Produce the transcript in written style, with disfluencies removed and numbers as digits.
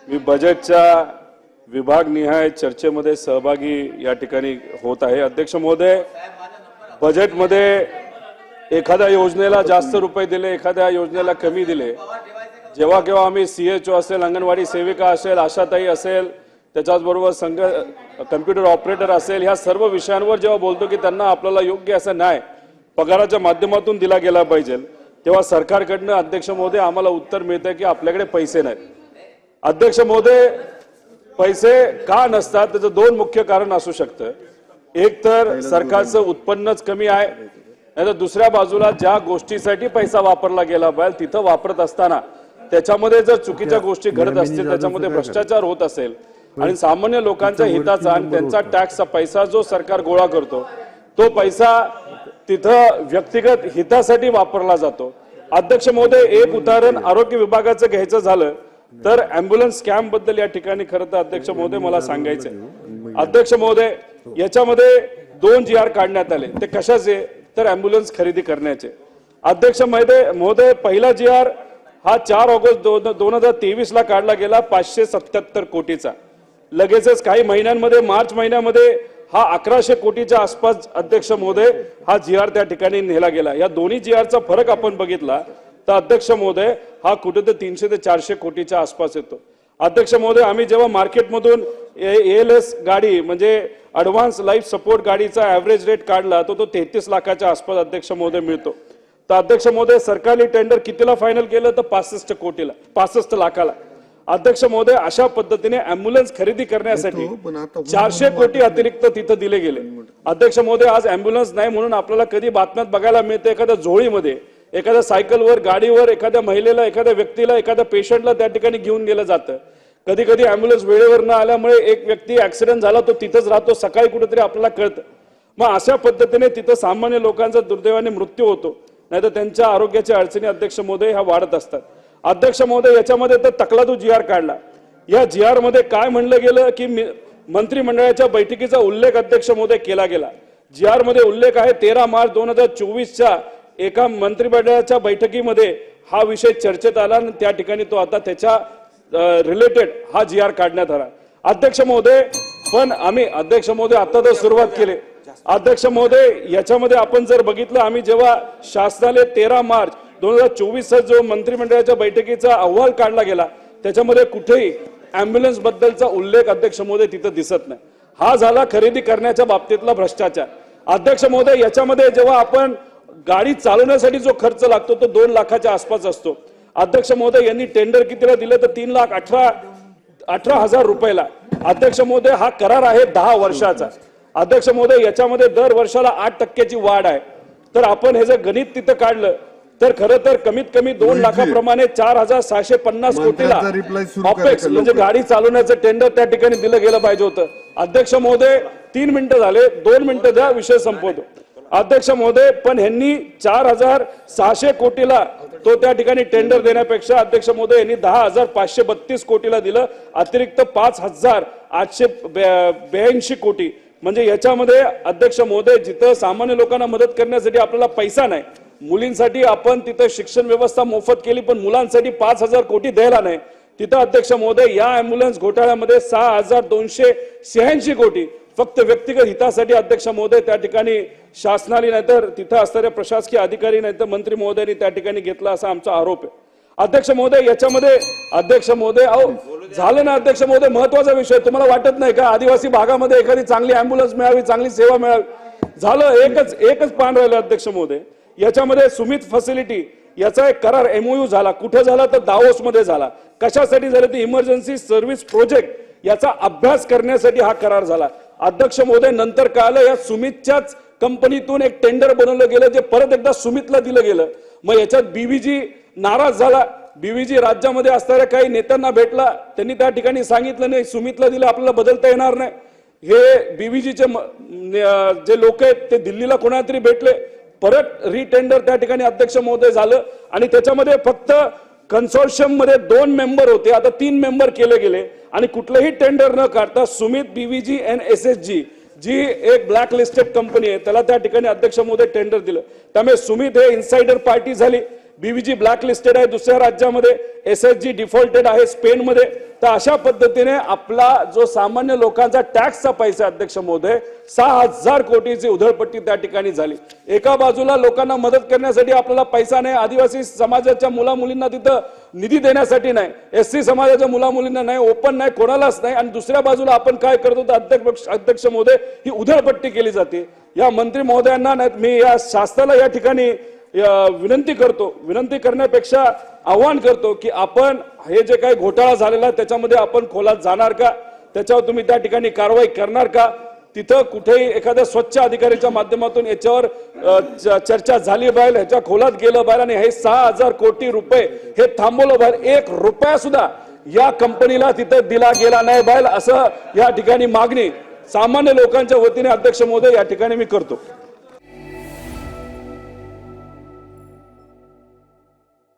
मी बजेटच्या विभागनिहाय चर्चेमध्ये सहभागी या ठिकाणी होत आहे। अध्यक्ष महोदय, बजेटमध्ये एखाद्या योजनेला जास्त रुपये दिले, एखाद्या योजनेला कमी दिले, जेव्हा केव्हा आम्ही CHO असेल, अंगणवाडी सेविका असेल, आशाताई असेल, त्याच्याचबरोबर कम्प्युटर ऑपरेटर असेल, ह्या सर्व विषयांवर जेव्हा बोलतो की त्यांना आपल्याला योग्य असं नाही पगाराच्या माध्यमातून दिला गेला पाहिजे, तेव्हा सरकारकडनं अध्यक्ष महोदय आम्हाला उत्तर मिळतं की आपल्याकडे पैसे नाहीत। अध्यक्ष महोदय, पैसे का नसतात त्याचं दोन मुख्य कारण असू शकतं। एक तर सरकारचं उत्पन्नच कमी आहे, नाहीतर दुसऱ्या बाजूला ज्या गोष्टीसाठी पैसा वापरला गेला पाहिजे तिथं वापरत असताना त्याच्यामध्ये जर चुकीच्या गोष्टी घडत असतील, त्याच्यामध्ये भ्रष्टाचार होत असेल आणि सामान्य लोकांच्या हिताचा आणि त्यांचा टॅक्सचा पैसा जो सरकार गोळा करतो तो पैसा तिथं व्यक्तिगत हितासाठी वापरला जातो। अध्यक्ष महोदय, एक उदाहरण आरोग्य विभागाचं घ्यायचं झालं तर ॲम्ब्युलन्स स्कॅम बद्दल या ठिकाणी खरं तर अध्यक्ष महोदय मला सांगायचंय। अध्यक्ष महोदय, याच्यामध्ये 2 GR काढण्यात आले, ते कशाचे तर ॲम्ब्युलन्स खरेदी करण्याचे। अध्यक्ष महोदय, पहिला GR हा 4 ऑगस्ट 2023 ला काढला गेला 577 कोटीचा। लगेचच काही महिन्यांमध्ये मार्च महिन्यामध्ये हा 1100 कोटीच्या आसपास अध्यक्ष महोदय हा GR त्या ठिकाणी नेला गेला। या दोन्ही GRचा फरक आपण बघितला तर अध्यक्ष महोदय हा कुठेतरी 300 ते 400 कोटीच्या आसपास येतो। अध्यक्ष महोदय, आम्ही जेव्हा मार्केटमधून ALS गाडी म्हणजे ॲडव्हान्स लाईफ सपोर्ट गाडीचा ॲव्हरेज रेट काढला तो 33 लाखाच्या आसपास अध्यक्ष महोदय मिळतो। तर अध्यक्ष महोदय, सरकारी टेंडर कितीला फायनल केलं तर 65 लाखाला। अध्यक्ष महोदय, अशा पद्धतीने ॲम्ब्युलन्स खरेदी करण्यासाठी 400 कोटी अतिरिक्त तिथं दिले गेले। अध्यक्ष महोदय, आज ॲम्ब्युलन्स नाही म्हणून आपल्याला कधी बातम्यात बघायला मिळते एखाद्या झोळीमध्ये, एखाद्या सायकलवर, गाडीवर एखाद्या महिलेला, एखाद्या व्यक्तीला, एखाद्या पेशंटला त्या ठिकाणी घेऊन गेलं जातं। कधी कधी ॲम्ब्युलन्स वेळेवर न आल्यामुळे एक व्यक्ती ॲक्सिडेंट झाला तो तिथंच राहतो, सकाळी कुठेतरी आपल्याला कळतं। मग अशा पद्धतीने तिथं सामान्य लोकांचा दुर्दैवाने मृत्यू होतो, नाहीतर त्यांच्या आरोग्याच्या अडचणी अध्यक्ष महोदय ह्या वाढत असतात। अध्यक्ष महोदय, याच्यामध्ये तर तकलादू GR काढला। या GR मध्ये काय म्हणलं गेलं की मंत्रिमंडळाच्या बैठकीचा उल्लेख अध्यक्ष महोदय केला गेला। GR मध्ये उल्लेख आहे 13 मार्च 2024च्या एका मंत्रिमंडळाच्या बैठकीमध्ये हा विषय चर्चेत आला आणि त्या ठिकाणी तो आता त्याच्या रिलेटेड हा GR काढण्यात आला। अध्यक्ष महोदय, पण आम्ही अध्यक्ष महोदय आता तर सुरुवात केली। अध्यक्ष महोदय, याच्यामध्ये आपण जर बघितलं, आम्ही जेव्हा शासनाने 13 मार्च 2024 जो मंत्रिमंडळाच्या बैठकीचा अहवाल काढला गेला त्याच्यामध्ये कुठेही ॲम्ब्युलन्स बद्दलचा उल्लेख अध्यक्ष महोदय तिथं दिसत नाही। हा झाला खरेदी करण्याच्या बाबतीतला भ्रष्टाचार। अध्यक्ष महोदय, याच्यामध्ये जेव्हा आपण गाडी चालवण्यासाठी जो खर्च लागतो तो 2 लाखाच्या आसपास असतो। अध्यक्ष महोदय, यांनी टेंडर कितीला दिलं तर 3,18,000 रुपयाला। अध्यक्ष महोदय, हा करार आहे 10 वर्षाचा। अध्यक्ष महोदय, याच्यामध्ये दर वर्षाला 8% वाढ आहे। तर आपण हे जर गणित तिथं काढलं तर खरं तर कमीत कमी 2 लाखाप्रमाणे 4,650 कोटीला ऑपेक्स म्हणजे गाडी चालवण्याचं टेंडर त्या ठिकाणी दिलं गेलं पाहिजे होतं। अध्यक्ष महोदय, 3 मिनिटं झाले, 2 मिनिटं द्या, विषय संपवतो। अध्यक्ष महोदय, पण यांनी 4,600 कोटीला तो त्या ठिकाणी टेंडर देण्यापेक्षा अध्यक्ष महोदय यांनी 10,532 कोटीला दिलं, अतिरिक्त 5,882 कोटी। म्हणजे याच्यामध्ये अध्यक्ष महोदय, जिथं सामान्य लोकांना मदत करण्यासाठी आपल्याला पैसा नाही, मुलींसाठी आपण तिथं शिक्षण व्यवस्था मोफत केली पण मुलांसाठी 5,000 कोटी द्यायला नाही, तिथं अध्यक्ष महोदय या ॲम्ब्युलन्स घोटाळ्यामध्ये 6,286 कोटी फक्त व्यक्तिगत हितासाठी अध्यक्ष महोदय त्या ठिकाणी शासनाने नाहीतर तिथं असणाऱ्या प्रशासकीय अधिकारी नाहीतर मंत्री महोदयांनी त्या ठिकाणी घेतला असा आमचा आरोप आहे। अध्यक्ष महोदय, याच्यामध्ये अध्यक्ष महोदय झालं ना अध्यक्ष महोदय, महत्वाचा विषय तुम्हाला वाटत नाही का आदिवासी भागामध्ये एखादी चांगली ॲम्ब्युलन्स मिळावी, चांगली सेवा मिळावी? झालं, एकच पान राहिलं अध्यक्ष महोदय। याच्यामध्ये सुमित फॅसिलिटी याचा एक करार MOU झाला, कुठे झाला तर दावोस मध्ये झाला। कशासाठी झालं ते इमर्जन्सी सर्व्हिस प्रोजेक्ट याचा अभ्यास करण्यासाठी हा करार झाला। अध्यक्ष महोदय, नंतर कळालं या सुमितच्याच कंपनीतून एक टेंडर बनवलं गेलं जे परत एकदा सुमितला दिलं गेलं। मग याच्यात BVG नाराज झाला, BVG राज्यामध्ये असणाऱ्या काही नेत्यांना भेटला, त्यांनी त्या ठिकाणी सांगितलं नाही सुमितला दिलं आपल्याला बदलता येणार नाही। हे BVGचे जे लोक आहेत ते दिल्लीला कोणाला तरी भेटले, परत रिटेंडर त्या ठिकाणी अध्यक्ष महोदय झालं आणि त्याच्यामध्ये फक्त कन्सोर्शियम मध्ये 2 मेंबर होते, आता 3 मेंबर केले गेले आणि कुठलंही टेंडर न काढता सुमित BVG and SSG जी एक ब्लॅक लिस्टेड कंपनी आहे त्याला त्या ठिकाणी अध्यक्ष महोदय टेंडर दिलं। त्यामुळे सुमित हे इनसाइडर पार्टी झाली, बीव्हीजी ब्लॅक लिस्टेड आहे दुसऱ्या राज्यामध्ये, एसएचजी डिफॉल्टेड आहे स्पेनमध्ये. तर अशा पद्धतीने आपला जो सामान्य लोकांचा टॅक्सचा पैसा अध्यक्ष महोदय 6,000 कोटीची उधळपट्टी त्या ठिकाणी झाली. एका बाजूला लोकांना मदत करण्यासाठी आपल्याला पैसा नाही, आदिवासी समाजाच्या मुला मुलींना तिथं निधी देण्यासाठी नाही, एससी समाजाच्या मुला मुलींना नाही, ओपन नाही, कोणालाच नाही. आणि दुसऱ्या बाजूला आपण काय करतो तर अध्यक्ष महोदय ही उधळपट्टी केली जाते. या मंत्री महोदयांना मी या शासनाला या ठिकाणी विनंती करण्यापेक्षा आव्हान करतो की आपण हे जे काही घोटाळा झालेला त्याच्यामध्ये आपण खोलात जाणार का, त्याच्यावर तुम्ही त्या ठिकाणी कारवाई करणार का, तिथं कुठेही एखाद्या स्वच्छ अधिकाऱ्याच्या माध्यमातून याच्यावर चर्चा झाली पाहिजे, ह्याच्या खोलात गेलं पाहिजे आणि हे 6,000 कोटी रुपये हे थांबवलं पाहिजे. 1 रुपया सुद्धा या कंपनीला तिथं दिला गेला नाही पाहिजे असं या ठिकाणी मागणी सामान्य लोकांच्या वतीने अध्यक्ष महोदय या ठिकाणी मी करतो.